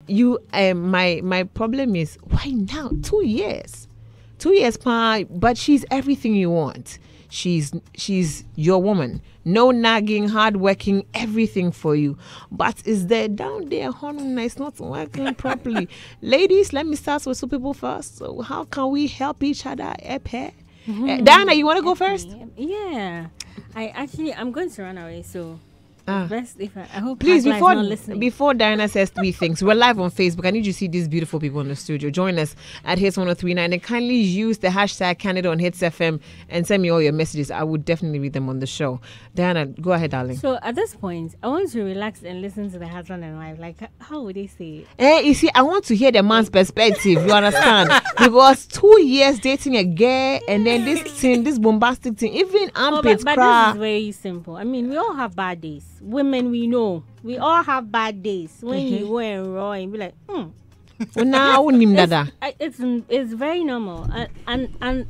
You, my problem is why now? 2 years, 2 years, pa. But she's everything you want. She's your woman. No nagging, hardworking, everything for you. But is there down there hormone it's not working properly? Ladies, let me start with some people first. So how can we help each other? Diana, you want to go first? Yeah. I'm going to run away, so best if I hope please before Diana says three things. We're live on Facebook. I need you to see these beautiful people in the studio. Join us at Hits 1039 and kindly use the hashtag Canada on Hits FM and send me all your messages. I would definitely read them on the show. Diana, go ahead, darling. So at this point, I want to relax and listen to the husband and wife. Like, how would they say it? You see, I want to hear the man's perspective. You understand? Because 2 years dating a girl and then this bombastic thing, even armpits but this is very simple. I mean, we all have bad days. Women, we know we all have bad days. When you go and raw and be like, it's very normal, and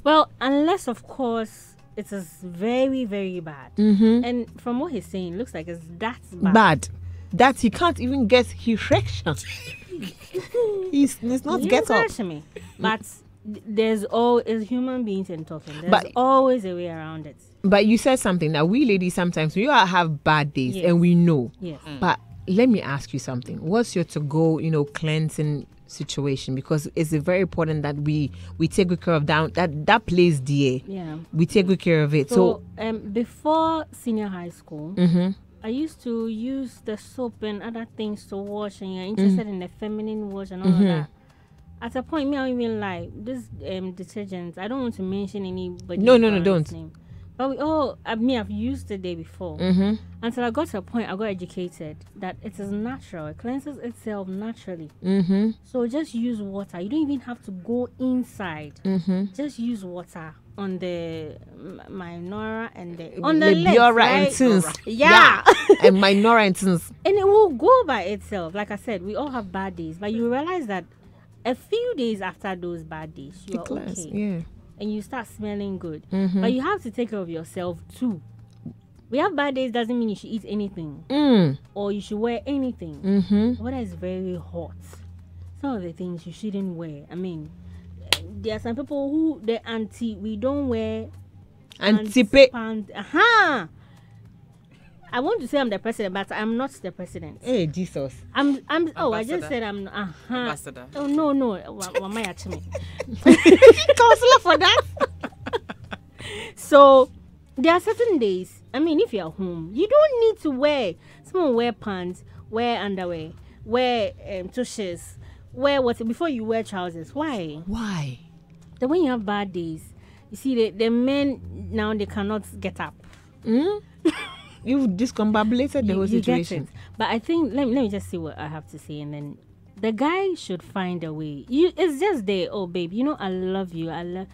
well, unless of course it is very, very bad. And from what he's saying, it looks like that's bad. That he can't even get erection. He's not get up. Me. But there's always human beings and talking. There's always a way around it. But you said something that we ladies sometimes we all have bad days and we know. Yes. But let me ask you something. What's your to-go, cleansing situation? Because it's very important that we take good care of that place there. Yeah. We take good care of it. So before senior high school, I used to use the soap and other things to wash, and you're interested in the feminine wash and all of that. At a point, me, I don't even like this detergents. I don't want to mention anybody. No, don't. Name. But I've used it the day before. Until I got to a point, I got educated that it is natural. It cleanses itself naturally. So just use water. You don't even have to go inside. Just use water on the minora and on the legs, right? Yeah. And minora and tins. And it will go by itself. Like I said, we all have bad days. But you realize that a few days after those bad days, you're okay. Yeah. And you start smelling good. But you have to take care of yourself too. We have bad days doesn't mean you should eat anything or you should wear anything. Weather is very hot. Some of the things you shouldn't wear. I mean, there are some people who we don't wear pants. I want to say I'm the president, but I'm not the president. Hey, Jesus. I just said I'm ambassador. Oh no. What am I actually? Counselor for that. So there are certain days. I mean, if you're home, you don't need to wear. Someone wear pants, wear underwear, wear tushes, wear what before you wear trousers. Why? Then when you have bad days, you see the men now they cannot get up. You've discombobulated the whole situation. Get it. But I think let me just see what I have to say, and then the guy should find a way. It's just there. Oh, babe, I love you. I love.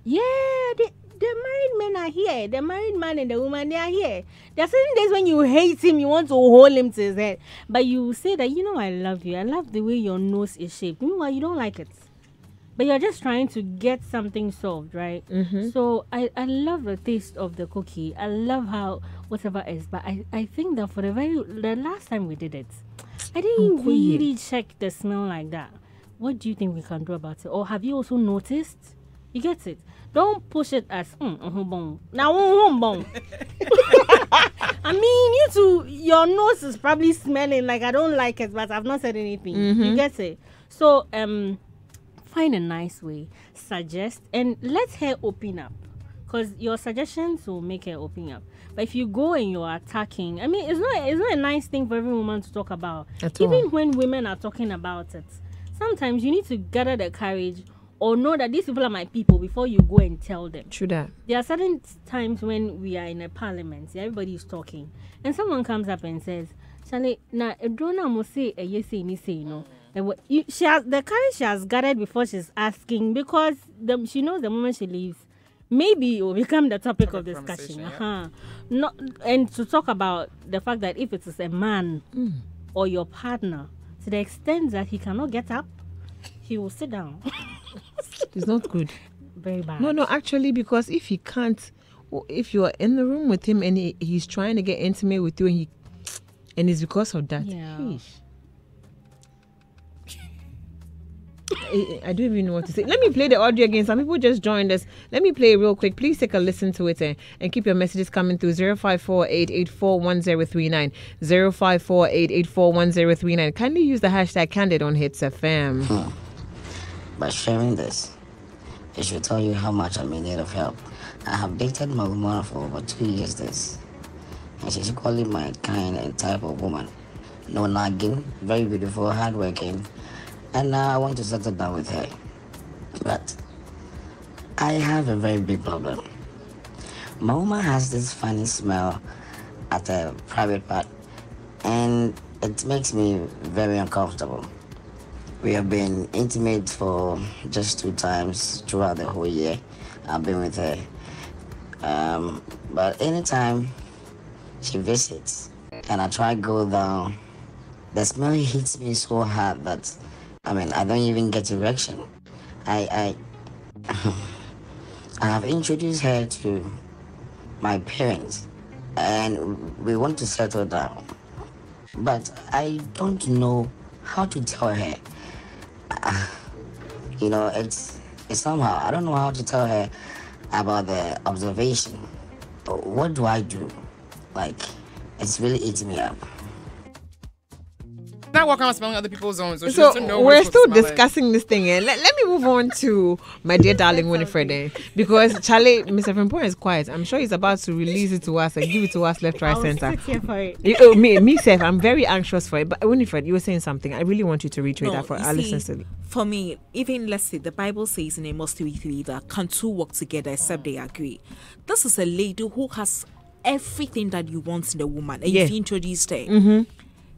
Yeah, the married men are here. The married man and the woman, they are here. There are certain days when you hate him, you want to hold him to his head, but you say that I love you. I love the way your nose is shaped. Meanwhile, you don't like it. But you're just trying to get something solved, right? So I love the taste of the cookie. I love how whatever is. But I think that for the last time we did it, I didn't really check the smell like that. What do you think we can do about it? Or have you also noticed? You get it? Don't push it as now. I mean, you too. Your nose is probably smelling like I don't like it, but I've not said anything. You get it? So find a nice way, suggest, and let her open up, because your suggestions will make her open up. But if you go and you're attacking, I mean, it's not a nice thing for every woman to talk about. Even when women are talking about it, sometimes you need to gather the courage or know that these people are my people before you go and tell them. True that. There are certain times when we are in a parliament, everybody is talking, and someone comes up and says, "Charlie, na Edrona must say a yes, no." She has the courage she has gathered before she's asking, because she knows the moment she leaves, maybe it will become the topic of discussion. And to talk about the fact that if it is a man or your partner, to the extent that he cannot get up, he will sit down. It's not good. Very bad. No, actually, because if he can't, if you're in the room with him and he's trying to get intimate with you and it's because of that. Yeah. I don't even know what to say. Let me play the audio again. Some people just joined us. Let me play it real quick. Please take a listen to it and keep your messages coming through 0548841039. 0548841039. Kindly use the hashtag Candid on Hits FM. By sharing this, it should tell you how much I'm in need of help. I have dated my woman for over 2 years this, and she's equally my kind and type of woman. No nagging, very beautiful, hardworking, and now I want to settle down with her. But I have a very big problem. My woman has this funny smell at a private part, and it makes me very uncomfortable. We have been intimate for just 2 times throughout the whole year I've been with her. But anytime she visits and I try to go down, the smell hits me so hard that I don't even get erection. I have introduced her to my parents and we want to settle down. But I don't know how to tell her. It's somehow I don't know how to tell her about the observation. What do I do? It's really eating me up. Not walking around smelling other people's zones. So we're still discussing this thing. Let me move on to my dear darling Winifred. Because Charlie, Mr. Frimpong is quiet. I'm sure he's about to release it to us and give it to us left, right, center. Me, Seth, I'm very anxious for it. But Winifred, you were saying something. I really want you to reiterate that for our listeners. For me, even let's say the Bible says in Amos 3:3 that can two work together except they agree. This is a lady who has everything that you want in a woman, and you've introduced her. Mm-hmm.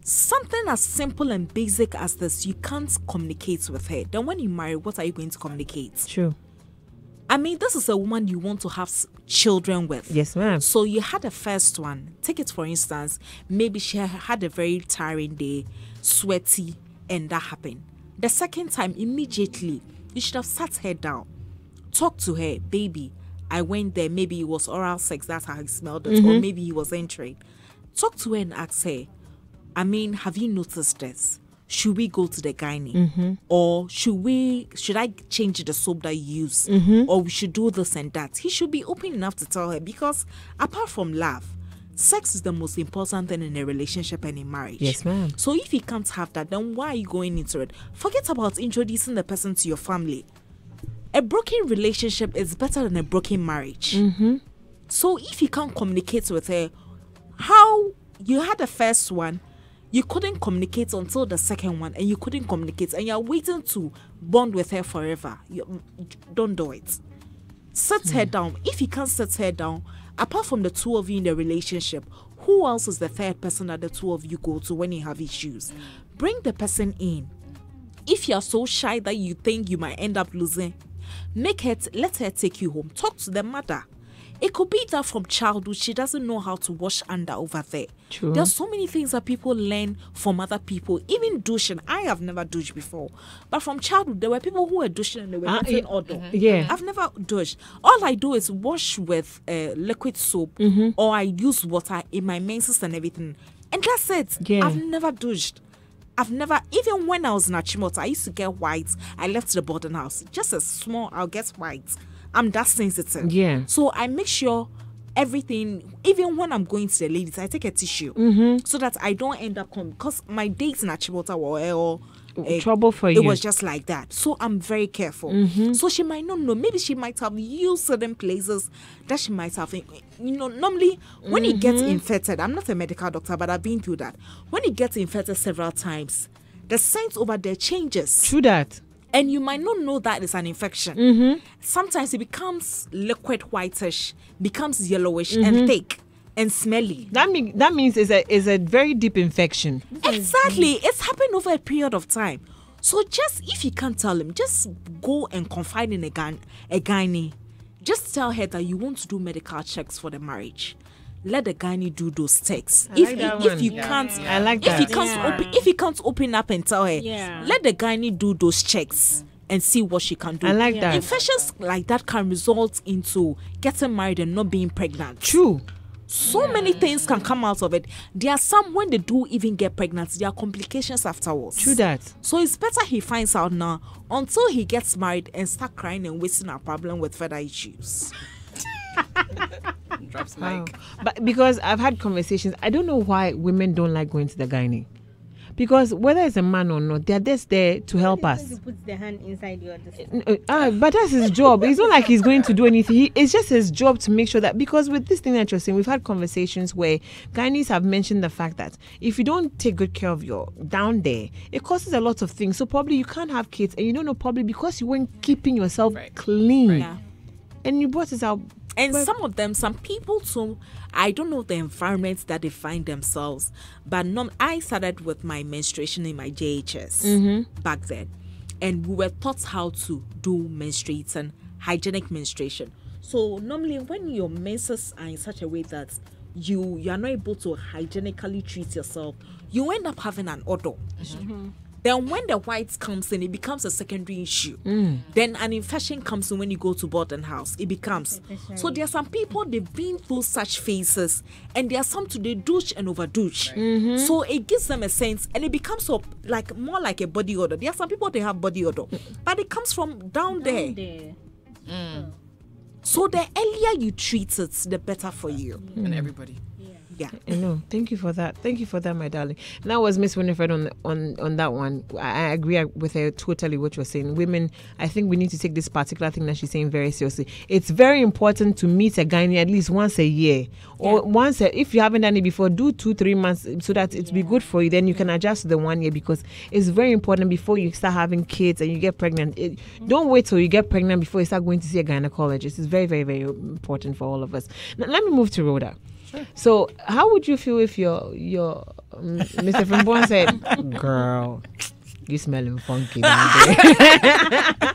Something as simple and basic as this, you can't communicate with her. Then when you marry, what are you going to communicate? True. This is a woman you want to have children with. Yes, ma'am. So you had a first one. Take it for instance, maybe she had a very tiring day, sweaty, and that happened. The second time, immediately, you should have sat her down. Talk to her, baby. I went there, maybe it was oral sex, that's how he smelled it, or maybe he was entering. Talk to her and ask her, have you noticed this? Should we go to the gynae? Or should I change the soap that you use? Or we should do this and that? He should be open enough to tell her, because apart from love, sex is the most important thing in a relationship and in marriage. Yes, ma'am. So if you can't have that, then why are you going into it? Forget about introducing the person to your family. A broken relationship is better than a broken marriage. So if you can't communicate with her, how you had the first one, you couldn't communicate until the second one, and you couldn't communicate, and you're waiting to bond with her forever. Don't do it. Sit her down. If you can't sit her down, apart from the two of you in the relationship, who else is the third person that the two of you go to when you have issues? Bring the person in. If you're so shy that you think you might end up losing, let her take you home. Talk to the mother. It could be that from childhood she doesn't know how to wash under over there. True. There's so many things that people learn from other people. Even douching. I have never douched before, but from childhood there were people who were douching and they were getting odor. Yeah. I've never douched. All I do is wash with liquid soap, or I use water in my menses and everything, and that's it. Yeah. I've never douched. Even when I was in Achimota, I used to get white. I left the boarding house. Just a small, I'll get white. I'm that sensitive. Yeah. So I make sure everything, even when I'm going to the ladies, I take a tissue so that I don't end up because my dates in Achimota were trouble for you. It was just like that. So I'm very careful. So she might not know. Maybe she might have used certain places that she might have. Normally when it gets infected, I'm not a medical doctor, but I've been through that. When it gets infected several times, the scent over there changes. True that. And you might not know that it's an infection. Sometimes it becomes liquid whitish, becomes yellowish and thick and smelly. That means it's a very deep infection. Exactly. It's happened over a period of time. So just, if you can't tell him, just go and confide in a gynae. Just tell her that you want to do medical checks for the marriage. Let the gynae do those checks. If you can't open up and tell her, let the gynae do those checks and see what she can do. I like that. Infections like that can result into getting married and not being pregnant. True. So many things can come out of it. There are some, when they do even get pregnant, there are complications afterwards. True that. So it's better he finds out now until he gets married and start crying and wasting our problem with further issues. Drops Wow. mic. But because I've had conversations, I don't know why women don't like going to the gynae. Because whether it's a man or not, they're just there to help us. He puts the hand inside your. But that's his job. It's not like he's going to do anything. It's just his job to make sure that, because with this thing that you're saying, we've had conversations where gynaes have mentioned the fact that if you don't take good care of your down there, it causes a lot of things. So probably you can't have kids, and you don't know, probably because you weren't keeping yourself clean. Yeah. And you brought it out. And some people too, I don't know the environment that they find themselves, but I started with my menstruation in my JHS back then, and we were taught how to do menstruation, hygienic menstruation. So normally when your menses are in such a way that you are not able to hygienically treat yourself, you end up having an odor. Then when the whites comes in, it becomes a secondary issue. Then an infection comes in when you go to boarding house. It becomes. So there are some people, they've been through such phases, and there are some they douche and over douche. So it gives them a sense, and it becomes more like a body odor. There are some people, they have body odor, but it comes from down there. So the earlier you treat it, the better for you. And everybody. Yeah. No, thank you for that. Thank you for that, my darling. And that was Miss Winifred on that one. I agree with her totally what you're saying. Women, I think we need to take this particular thing that she's saying very seriously. It's very important to meet a gynae at least once a year, or if you haven't done it before, do 2-3 months so that it be good for you. Then you can adjust to the 1 year, because it's very important before you start having kids and you get pregnant. Don't wait till you get pregnant before you start going to see a gynecologist. It's very, very, very important for all of us. Now, let me move to Rhoda. Sure. So, how would you feel if your Mr. Frimpong said, "Girl, you smelling funky down there"?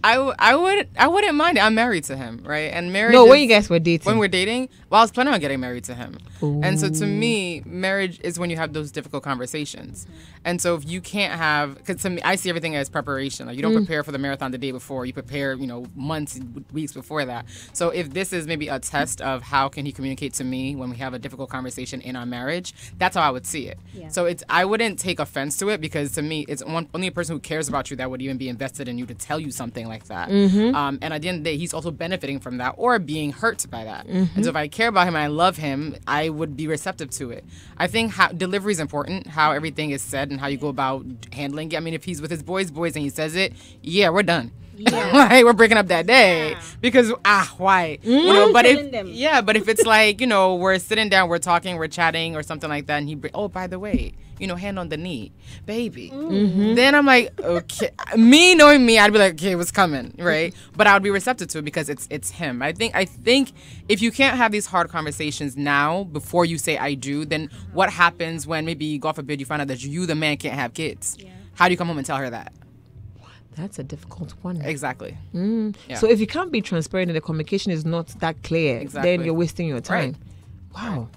I wouldn't mind it. I'm married to him, right? And marriage. No, when you guys were dating. When we're dating, well, I was planning on getting married to him. Ooh. And so to me, marriage is when you have those difficult conversations. And so if you can't have, because to me, I see everything as preparation. Like, you don't prepare for the marathon the day before. You prepare, months, weeks before that. So if this is maybe a test of how can he communicate to me when we have a difficult conversation in our marriage, that's how I would see it. Yeah. So I wouldn't take offense to it, because to me, it's only a person who cares about you that would even be invested in you to tell you something like that. And at the end of the day, he's also benefiting from that or being hurt by that. And so if I care about him and I love him, I would be receptive to it. I think delivery is important, how everything is said and how you go about handling it. I mean, if he's with his boys and he says it, yeah, we're done. Yeah. Like, we're breaking up that day because why? But if it's like, we're sitting down, we're talking, we're chatting or something like that, and he by the way, hand on the knee, baby. Then I'm like, okay, me knowing me, I'd be like, okay, what's coming, right? But I would be receptive to it because it's him. I think if you can't have these hard conversations now before you say I do, then what happens when maybe, God forbid, you find out that you, the man, can't have kids? Yeah. How do you come home and tell her that? That's a difficult one. Exactly. Yeah. So if you can't be transparent and the communication is not that clear, then you're wasting your time. Right. Wow.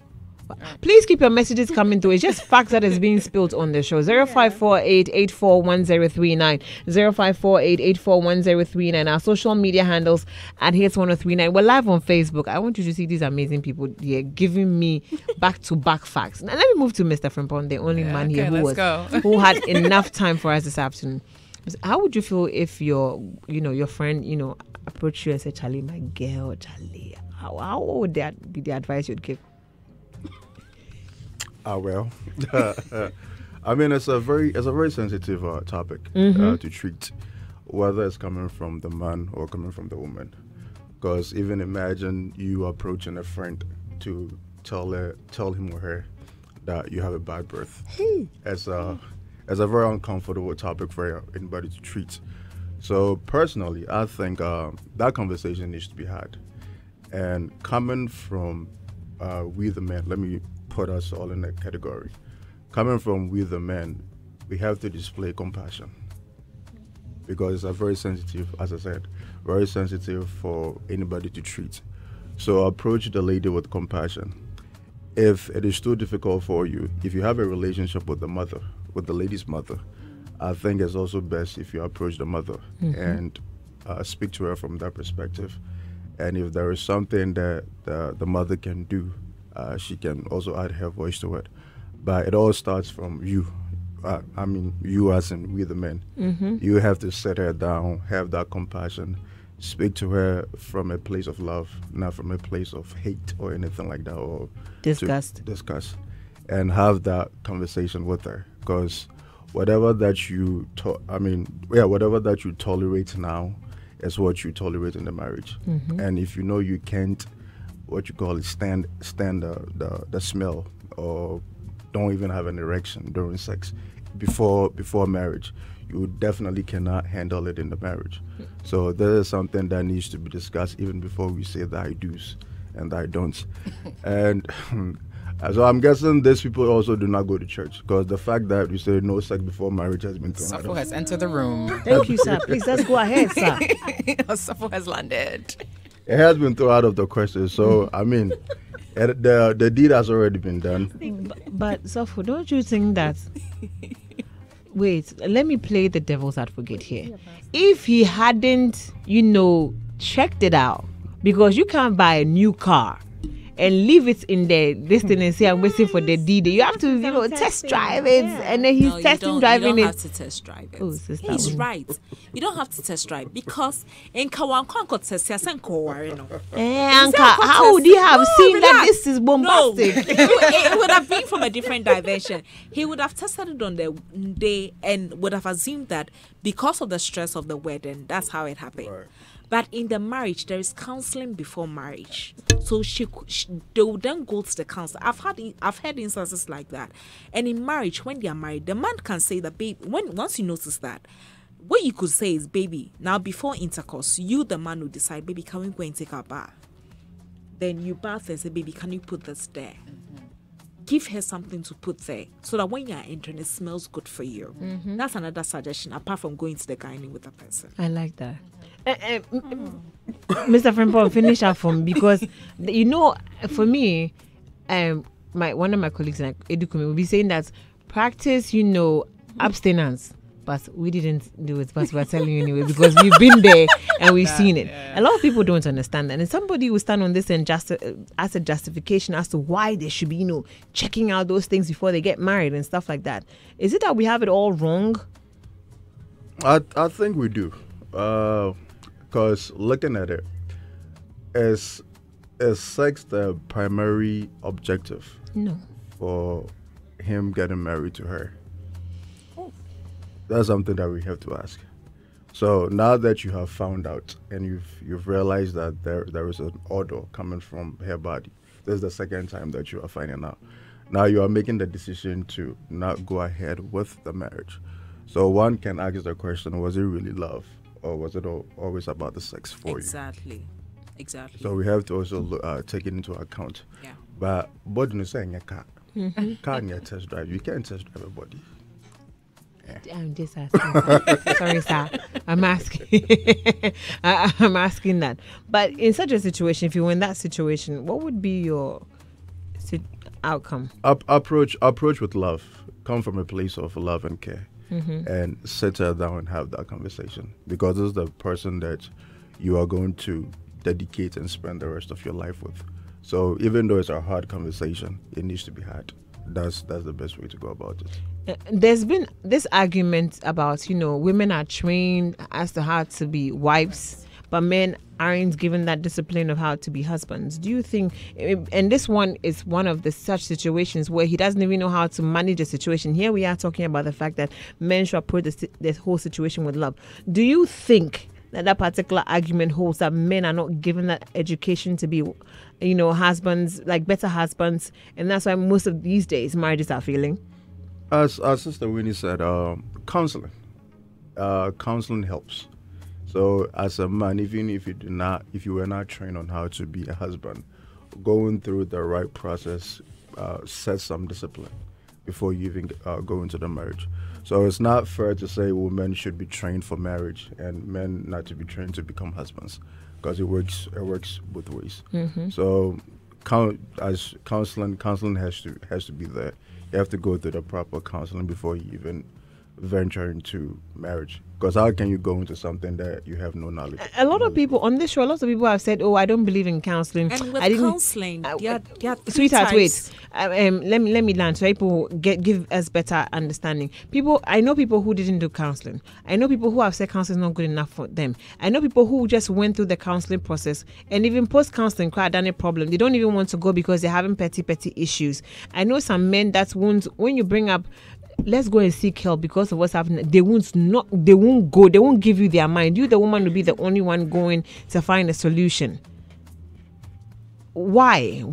Right. Please keep your messages coming through. It's just facts that is being spilled on the show. 0548-841039. 0548-841039. Our social media handles at Hits1039. We're live on Facebook. I want you to see these amazing people here giving me back-to-back facts. Now let me move to Mr. Frimpong, the only man here who had enough time for us this afternoon. How would you feel if your friend, approached you and said, "Charlie, my girl, Charlie"? How would that be the advice you'd give? Well, I mean, it's a very sensitive topic to treat, whether it's coming from the man or coming from the woman. Because even imagine you approaching a friend to tell him or her that you have a bad breath. It's a very uncomfortable topic for anybody to treat. So personally, I think that conversation needs to be had. And coming from we the men, let me put us all in that category. Coming from we the men, we have to display compassion. Because it's a very sensitive, as I said, very sensitive for anybody to treat. So approach the lady with compassion. If it is too difficult for you, if you have a relationship with the lady's mother, I think it's also best if you approach the mother and speak to her from that perspective And if there is something that the mother can do, she can also add her voice to it. But it all starts from you. I mean, you as in we the men. You have to sit her down, have that compassion, speak to her from a place of love, not from a place of hate or anything like that, or Disgust. Discuss, and have that conversation with her. Because whatever that you whatever that you tolerate now is what you tolerate in the marriage. And if you know you can't, what you call it, stand the smell, or don't even have an erection during sex before marriage, you definitely cannot handle it in the marriage. So there is something that needs to be discussed even before we say the I do's and the I don'ts. And so I'm guessing these people also do not go to church, because the fact that you say no sex before marriage has been thrown out. Safo has entered the room. Thank you, sir. Please, let's go ahead, sir. Safo has landed. It has been thrown out of the question. So I mean, the deed has already been done. But Safo, don't you think that? Wait, let me play the devil's advocate here. If he hadn't, checked it out, because you can't buy a new car and leave it in this thing and say, I'm waiting for the deed. You have to, test drive it, and then he's testing driving you it. don't have to test drive it. Oh, sister. He's right. You don't have to test drive, because in Kawanko test How would he have seen that this is bombastic? No, it would have been from a different dimension. He would have tested it on the day and would have assumed that because of the stress of the wedding, that's how it happened. Right. But in the marriage, there is counseling before marriage. So they will then go to the counselor. I've heard instances like that. And in marriage, when they are married, the man can say that, babe, once you notice that, what you could say is, baby, now before intercourse, you, the man, will decide, baby, can we go and take our bath? Then you bath and say, baby, can you put this there? Give her something to put there, so that when you're entering, it smells good for you. That's another suggestion, apart from going to the gynae with a person. I like that. Mr. Frimpong, finish up for me, because for me, one of my colleagues in Edukumi will be saying that practice, abstinence, but we didn't do it, but we're telling you anyway, because we've been there and we've seen it. A lot of people don't understand that, and somebody will stand on this and just as a justification as to why they should be, checking out those things before they get married and stuff like that. Is it that we have it all wrong? I think we do. Because looking at it, is sex the primary objective? No. For him getting married to her? That's something that we have to ask. So now that you have found out and you've realized that there is an odor coming from her body, this is the second time that you are finding out. Now you are making the decision to not go ahead with the marriage. So one can ask the question, was it really love? Or was it always about the sex for you? Exactly. So we have to also take it into account. Yeah. But what do you say in your car? Car you test drive. You can't test drive a body. Yeah. I'm just asking. Sorry, sir. I'm asking. I'm asking that. But in such a situation, if you were in that situation, what would be your outcome? Approach with love. Come from a place of love and care. And sit her down and have that conversation, because this is the person that you are going to dedicate and spend the rest of your life with. So even though it's a hard conversation, it needs to be had. That's the best way to go about it. There's been this argument about, women are trained as to how to be wives, but men aren't given that discipline of how to be husbands. Do you think, and this one is one of the such situations where he doesn't even know how to manage the situation. Here we are talking about the fact that men should approach this whole situation with love. Do you think that particular argument holds, that men are not given that education to be, husbands, like better husbands, and that's why most of these days marriages are failing? As Sister Winnie said, counseling helps. So as a man, even if you were not trained on how to be a husband, going through the right process sets some discipline before you even go into the marriage. So it's not fair to say women should be trained for marriage and men not to be trained to become husbands, because it works both ways. So as counseling has to be there. You have to go through the proper counseling before you even venture into marriage? Because how can you go into something that you have no knowledge? A lot of people on this show, lots of people have said, "Oh, I don't believe in counseling." And with I didn't. counseling, there are three Sweetheart, types. wait. Let me land so people give us better understanding. I know people who didn't do counseling. I know people who have said counseling is not good enough for them. I know people who just went through the counseling process and even post counseling quite done a problem. They don't even want to go because they're having petty issues. I know some men that won't, when you bring up, let's go and seek help because of what's happening, they won't go, they won't give you their mind. You, the woman, will be the only one going to find a solution. Why?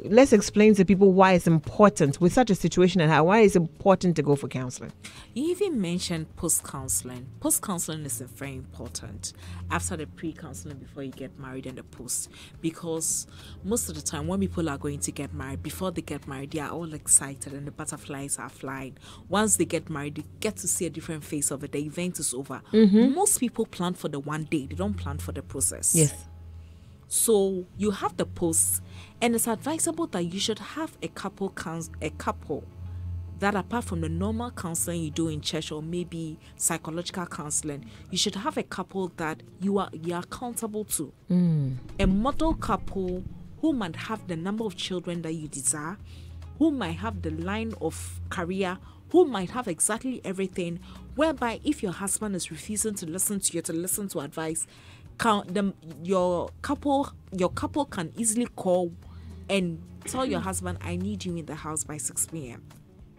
Let's explain to people why it's important with such a situation and why it's important to go for counseling. You even mentioned post-counseling. Post-counseling is very important after the pre-counseling before you get married and the post. Because most of the time when people are going to get married, before they get married, they are all excited and the butterflies are flying. Once they get married, they get to see a different face of it. The event is over. Most people plan for the one day. They don't plan for the process. Yes. So you have the post, and it's advisable that you should have a couple that, apart from the normal counseling you do in church or maybe psychological counseling, you should have a couple that you are accountable to. A model couple who might have the number of children that you desire, who might have the line of career, who might have exactly everything, whereby if your husband is refusing to listen to you, to listen to advice, your couple can easily call and tell your husband, I need you in the house by 6 p.m.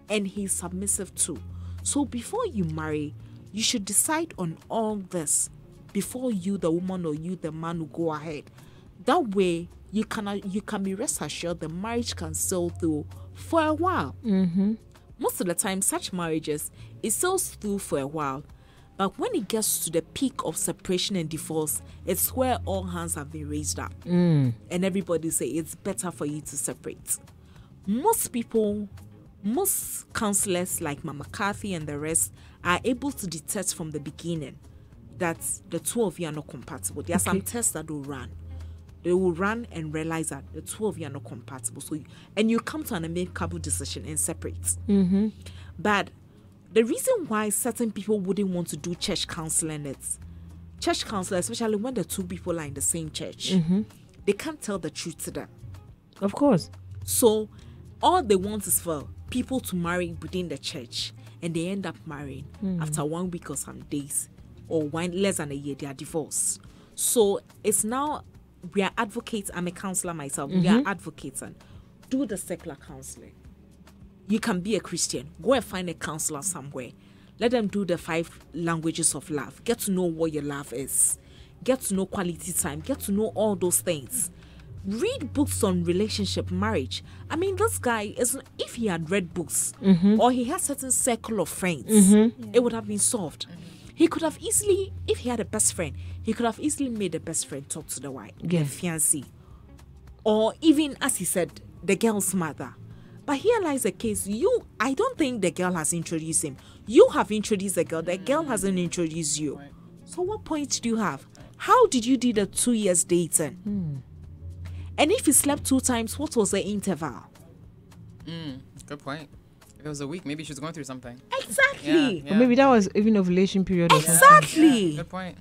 And he's submissive too. So before you marry, you should decide on all this before you, the woman, or you, the man, will go ahead. That way, you can be rest assured the marriage can sail through for a while. Most of the time, such marriages, it sails through for a while. But when it gets to the peak of separation and divorce, it's where all hands have been raised up. And everybody say it's better for you to separate. Most counselors like Mama Kathy and the rest are able to detect from the beginning that the two of you are not compatible. There are some tests that will run. They will run and realize that the two of you are not compatible. So you come to an amicable decision and separate. But the reason why certain people wouldn't want to do church counseling is church counseling, especially when the two people are in the same church, they can't tell the truth to them. Of course. So all they want is for people to marry within the church, and they end up marrying after 1 week or some days, or less than a year, they are divorced. So it's now, we are advocates. I'm a counselor myself. We are advocates and do the secular counseling. You can be a Christian. Go and find a counselor somewhere. Let them do the 5 languages of love. Get to know what your love is. Get to know quality time. Get to know all those things. Read books on relationship, marriage. I mean, this guy, if he had read books or he had certain circle of friends, it would have been solved. He could have easily, if he had a best friend, he could have easily made the best friend talk to the wife, the fiancé. Or even, as he said, the girl's mother. But here lies the case. I don't think the girl has introduced him. You have introduced the girl. The girl hasn't introduced you. So what point do you have? How did you do the 2 years dating? And if you slept 2 times, what was the interval? Good point. If it was a week, maybe she was going through something. Exactly. Yeah. Or maybe that was even ovulation period or something. Exactly. Yeah, good point.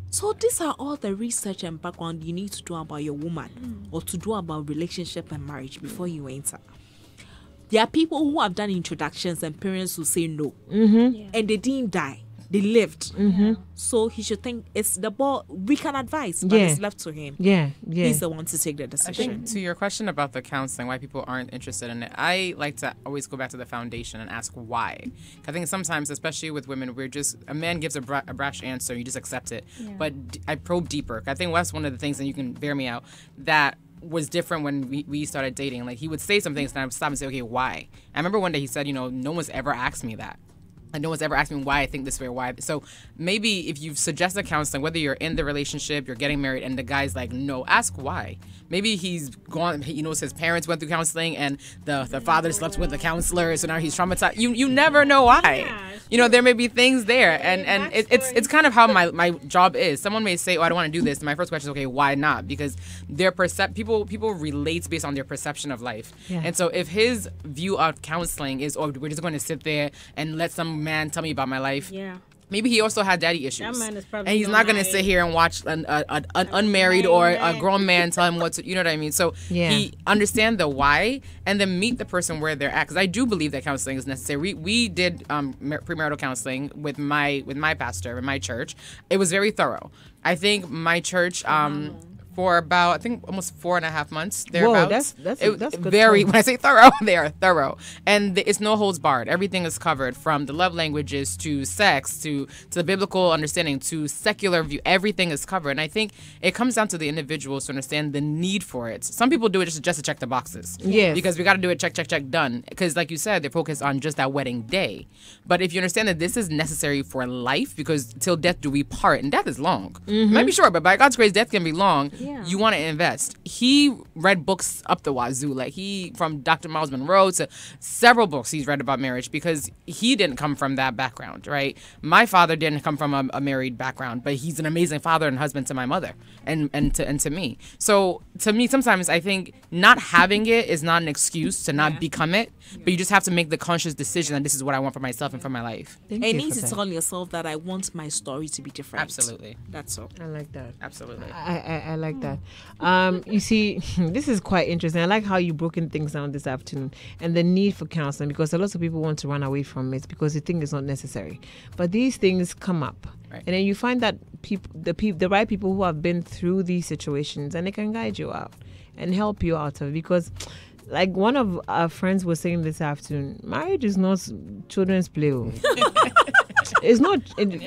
So these are all the research and background you need to do about your woman or to do about relationship and marriage before you enter. There are people who have done introductions and parents who say no. And they didn't die. They lived. So he should think it's the ball. We can advise, but it's left to him. He's the one to take the I decision. think to your question about the counseling, why people aren't interested in it, I like to always go back to the foundation and ask why. I think sometimes, especially with women, a man gives a brash answer, you just accept it. But I probe deeper. I think that's one of the things, and you can bear me out, that was different when we started dating. Like, he would say some things and I would stop and say, okay, why? I remember one day he said, no one's ever asked me that. And no one's ever asked me why I think this way or why. So maybe if you've suggested counseling, whether you're in the relationship, you're getting married, and the guy's like, no, ask why. Maybe he's gone, his parents went through counseling and the father slept with the counselor, so now he's traumatized. You never know why. there may be things there, and it's kind of how my job is. Someone may say, "Oh, I don't want to do this." And my first question is, "Okay, why not?" Because their people relate based on their perception of life. Yeah. And so if his view of counseling is, "Oh, we're just going to sit there and let some man tell me about my life," Yeah. maybe he also had daddy issues. That man is probably and he's not going to sit here and watch an unmarried or a grown man tell him what to, you know what I mean? So he understand the why and then meet the person where they're at. Because I do believe that counseling is necessary. We did premarital counseling with my pastor in my church. It was very thorough. I think my church for about, I think, almost 4.5 months thereabouts. Whoa, that's good. Very. When I say thorough, they are thorough, and it's no holds barred. Everything is covered, from the love languages to sex to the biblical understanding to secular view. Everything is covered, and I think it comes down to the individuals to understand the need for it. Some people do it just to check the boxes. Yes. Because we got to do it, check, done. Because like you said, they're focused on just that wedding day. But if you understand that this is necessary for life, because till death do we part, and death is long. It might be short, but by God's grace, death can be long. Yeah. You want to invest. He read books up the wazoo, like from Dr. Miles Monroe to several books he's read about marriage, because he didn't come from that background, right? My father didn't come from a married background, but he's an amazing father and husband to my mother and to me. So to me, sometimes I think not having it is not an excuse to not become it, but you just have to make the conscious decision that this is what I want for myself and for my life. And you need to tell yourself that I want my story to be different. Absolutely. That's all. I like that. Absolutely. I like that. You see, this is quite interesting. I like how you broken things down this afternoon and the need for counseling, because a lot of people want to run away from it because they think it's not necessary. But these things come up. Right. And then you find that the right people who have been through these situations, and they can guide you out and help you out of it. Because like one of our friends was saying this afternoon, marriage is not children's play. It's not.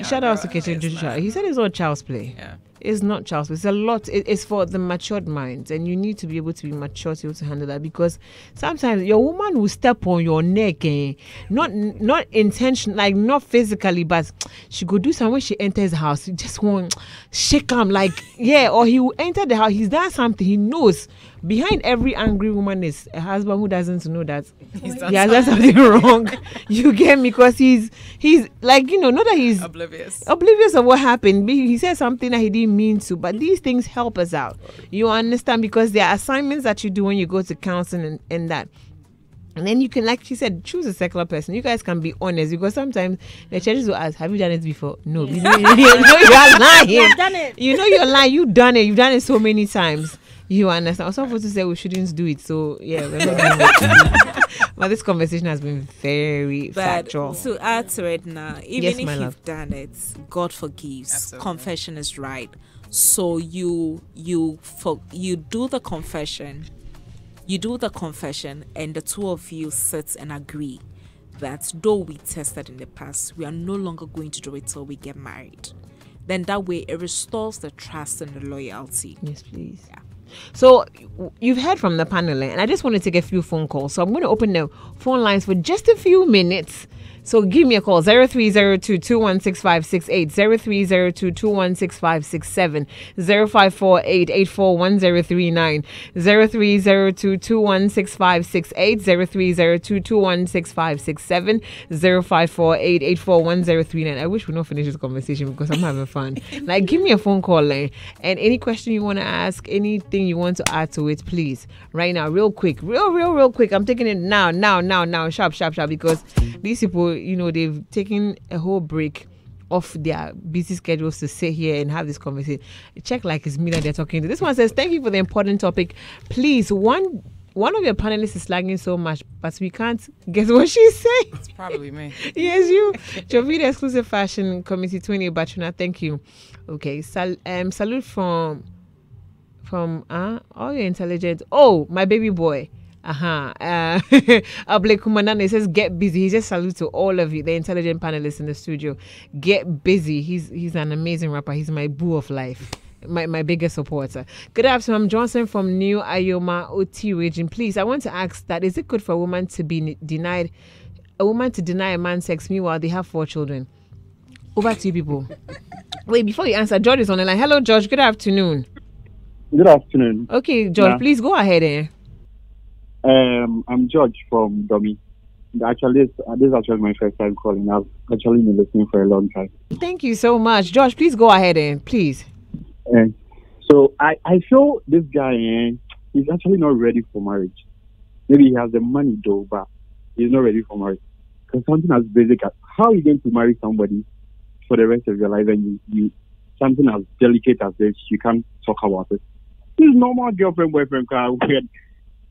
Shout out to Kitchen Joshua. He said it's not child's play. Yeah. It's not child's play. It's a lot. It's for the matured minds, and you need to be able to be mature to be able to handle that. Because sometimes your woman will step on your neck, not intention, like not physically, but she could do something when she enters the house. You just want shake him, like or he will enter the house. He's done something. He knows. Behind every angry woman is a husband who doesn't know that he has done something wrong. You get me? Because he's like, not that he's oblivious of what happened. He said something that he didn't mean to, but these things help us out. You understand? Because there are assignments that you do when you go to counseling and that. And then you can, like she said, choose a secular person. You guys can be honest, because sometimes the churches will ask, have you done it before? No. You know you're lying. You've done it. You know you're lying. You've done it. You've done it so many times. You understand? I was supposed to say we shouldn't do it. So, yeah, we're not doing it. But this conversation has been very factual. To add to it now, even if my you've love. done it, God forgives. Absolutely. Confession is right. So you do the confession. You do the confession, and the two of you sit and agree that though we tested in the past, we are no longer going to do it till we get married. Then that way it restores the trust and the loyalty. Yes, please. Yeah. So you've heard from the panel, and I just want to take a few phone calls. So I'm going to open the phone lines for just a few minutes. So give me a call, 0302-216568, 0302-216567, 0548-841039, 0302-216568, 0302-216567, 0548-841039. I wish we don't finish this conversation because I'm having fun. Like, give me a phone call, and any question you want to ask, anything you want to add to it, please, right now, real quick, real quick. I'm taking it now, sharp, because these people, they've taken a whole break off their busy schedules to sit here and have this conversation. Check like it's me that they're talking to. This one says, thank you for the important topic. Please, one of your panelists is slagging so much, but we can't guess what she's saying. It's probably me. Yes, you. Jovita Exclusive Fashion Committee 20 Bachuna. Thank you. Okay. Salute from all your intelligent. Oh, my baby boy. Blake Kumanana says, get busy. He just salute to all of you, the intelligent panelists in the studio. Get busy. He's an amazing rapper. He's my boo of life. My biggest supporter. Good afternoon. I'm Johnson from New Ayoma OT region. Please, I want to ask that, is it good for a woman to deny a man sex, meanwhile they have 4 children? Over to you people. Wait, before you answer, George is on the line. Hello, George. Good afternoon. Good afternoon. Okay, George, please go ahead. I'm George from Domi. Actually, this is actually my first time calling. I've actually been listening for a long time. Thank you so much. Josh, please go ahead and please. And so I feel this guy, he's actually not ready for marriage. Maybe he has the money though, but he's not ready for marriage. Because something as basic as how are you going to marry somebody for the rest of your life and you something as delicate as this, you can't talk about it. This is normal girlfriend, boyfriend,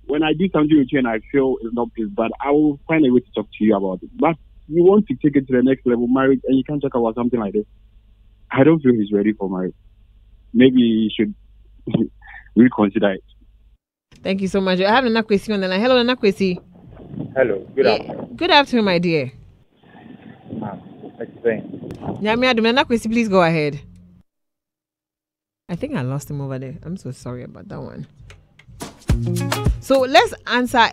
when I do something with you and I feel it's not this, but I will find a way to talk to you about it. But you want to take it to the next level, marriage, and you can't talk about something like this. I don't feel he's ready for marriage. Maybe he should reconsider it. Thank you so much. I have Nana Kwesi on the line. Hello, Nana Kwesi. Hello, good afternoon. Good afternoon, my dear. Explain. Nana Kwesi, please go ahead. I think I lost him over there. I'm so sorry about that one. So let's answer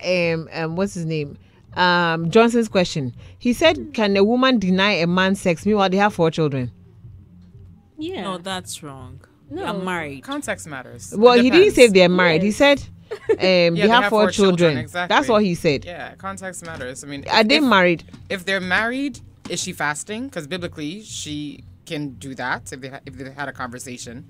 what's his name? Johnson's question. He said, can a woman deny a man sex meanwhile they have 4 children? Yeah. No, that's wrong. No. I'm married. Context matters. Well, It he didn't depends. say they're married. He Yes. said they have 4 children. Exactly. That's what he said. Yeah, context matters. I mean, Are they married? If they're married, is she fasting? Because biblically, she can do that if they had a conversation.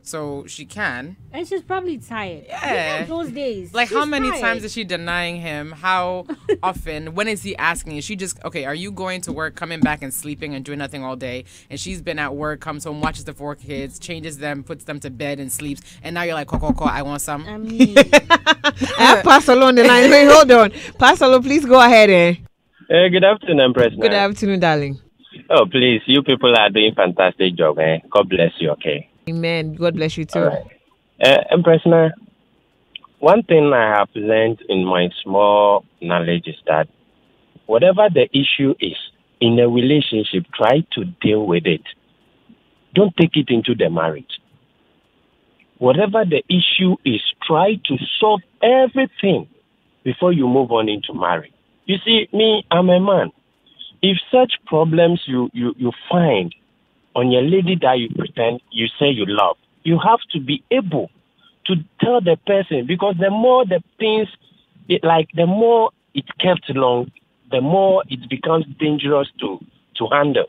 So she can. And she's probably tired. Yeah. Those days. Like, how She's many tired. times is she denying him? How often? When is he asking? Is she just, okay, are you going to work, coming back and sleeping and doing nothing all day? And she's been at work, comes home, watches the 4 kids, changes them, puts them to bed and sleeps. And now you're like, co, I want some. I mean, I have Pastor on the line. Wait, hold on. Pastor, please go ahead. Good afternoon, Empress. Good afternoon, darling. Oh, please, you people are doing fantastic job. God bless you, okay? Amen. God bless you too. All right. Empress, one thing I have learned in my small knowledge is that whatever the issue is in a relationship, try to deal with it. Don't take it into the marriage. Whatever the issue is, try to solve everything before you move on into marriage. You see, me, I'm a man. If such problems you find on your lady that you pretend you say you love, you have to be able to tell the person, because the more the things, the more it kept long, the more it becomes dangerous to handle.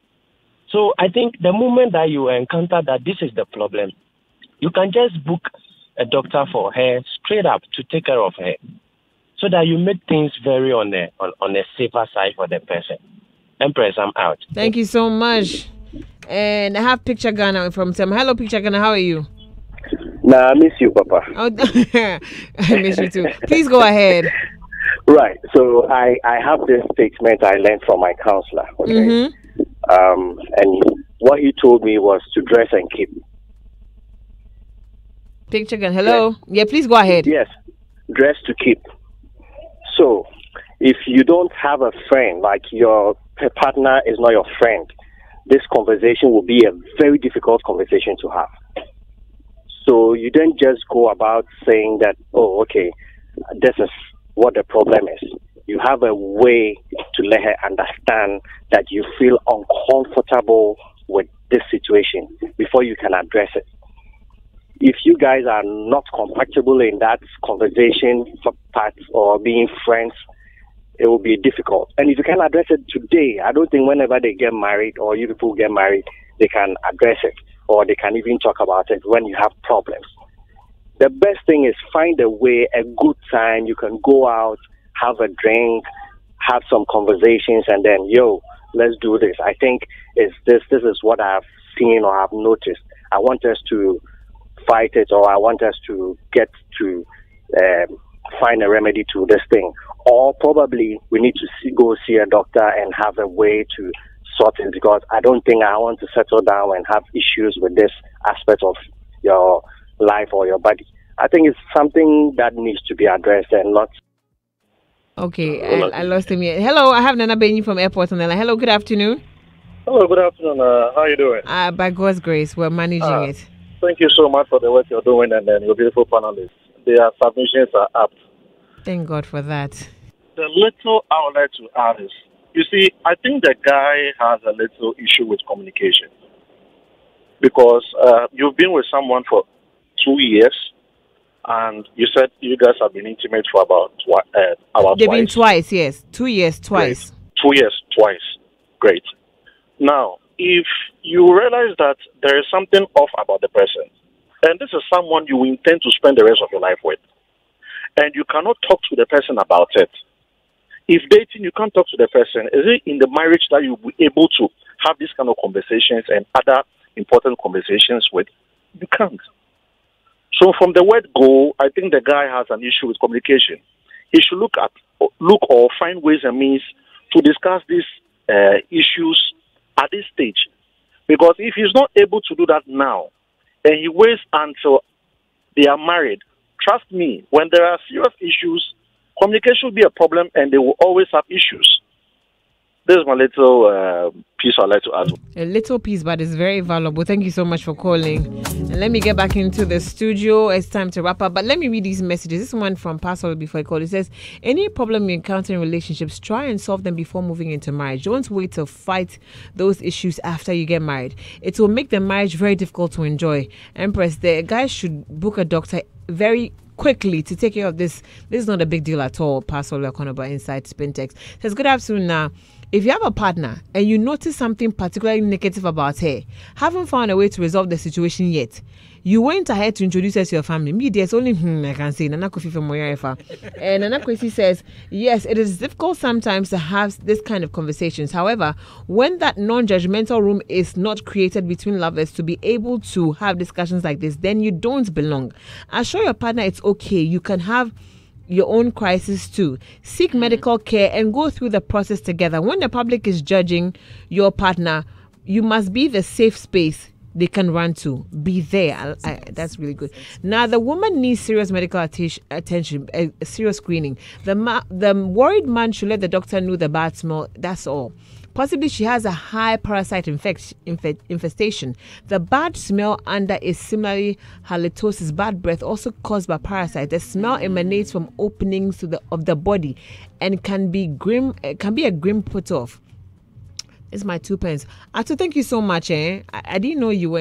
So I think the moment that you encounter that this is the problem, you can just book a doctor for her straight up to take care of her, so that you make things very on a safer side for the person. Empress, I'm out. Thank you so much. And I have Picture Ghana from Sam. Hello, Picture Ghana. How are you? Nah, I miss you, Papa. Oh, I miss you too. Please go ahead. Right. So I have this statement I learned from my counselor. Okay. Mm-hmm. And what he told me was to dress and keep. Picture Ghana. Hello. Yeah, please go ahead. Yes, dress to keep. So if you don't have a friend, like your partner is not your friend, this conversation will be a very difficult conversation to have. So you don't just go about saying that, oh, okay, this is what the problem is. You have a way to let her understand that you feel uncomfortable with this situation before you can address it. If you guys are not compatible in that conversation part or being friends, it will be difficult. And if you can address it today, I don't think whenever they get married or you people get married, they can address it or they can even talk about it when you have problems. The best thing is find a way, a good time. You can go out, have a drink, have some conversations, and then, let's do this. I think this is what I've seen or I've noticed. I want us to fight it, or I want us to get to find a remedy to this thing. Or probably we need to go see a doctor and have a way to sort it, because I don't think I want to settle down and have issues with this aspect of your life or your body. I think it's something that needs to be addressed and not. Okay, I lost him here. Hello, I have Nana Benny from Airport on the line. Hello, good afternoon. Hello, good afternoon. How are you doing? By God's grace, we're managing it. Thank you so much for the work you're doing, and then your beautiful panelists. Their submissions are apt. Thank God for that. The little I would like to add is, you see, I think the guy has a little issue with communication. Because you've been with someone for 2 years, and you said you guys have been intimate for about They've twice. been twice, yes. 2 years, twice. Great. 2 years, twice. Great. Now, if you realize that there is something off about the person, and this is someone you intend to spend the rest of your life with, and you cannot talk to the person about it. If dating, you can't talk to the person. Is it in the marriage that you'll be able to have these kind of conversations and other important conversations with? You can't. So from the word go, I think the guy has an issue with communication. He should look or find ways and means to discuss these issues at this stage. Because if he's not able to do that now, and he waits until they are married, trust me, when there are serious issues, communication will be a problem and they will always have issues. This is my little piece I'd like to add. A little piece, but it's very valuable. Thank you so much for calling. And let me get back into the studio. It's time to wrap up. But let me read these messages. This one from Pastor before I call. It says, any problem you encounter in relationships, try and solve them before moving into marriage. Don't wait to fight those issues after you get married. It will make the marriage very difficult to enjoy. Empress, the guy should book a doctor very quickly to take care of this. This is not a big deal at all. Pastor Lakonaba inside Spintex says, good afternoon now. If you have a partner and you notice something particularly negative about her, haven't found a way to resolve the situation yet, you went ahead to introduce her to your family. Me, there's only I can say Nana Kofi from Moyarefa. And Nana Kofi says, yes, it is difficult sometimes to have this kind of conversations. However, when that non-judgmental room is not created between lovers to be able to have discussions like this, then you don't belong. Assure your partner it's okay. You can have your own crisis too. Seek medical care and go through the process together. When the public is judging your partner, you must be the safe space they can run to. Be there. That's really good. Now, the woman needs serious medical attention, a serious screening. The worried man should let the doctor know the bad smell. That's all. Possibly she has a high parasite infestation. The bad smell under is similarly halitosis, bad breath, also caused by parasite. The smell emanates from openings of the body and can be a grim put off. It's my 2 pence. Ato, thank you so much. I didn't know you were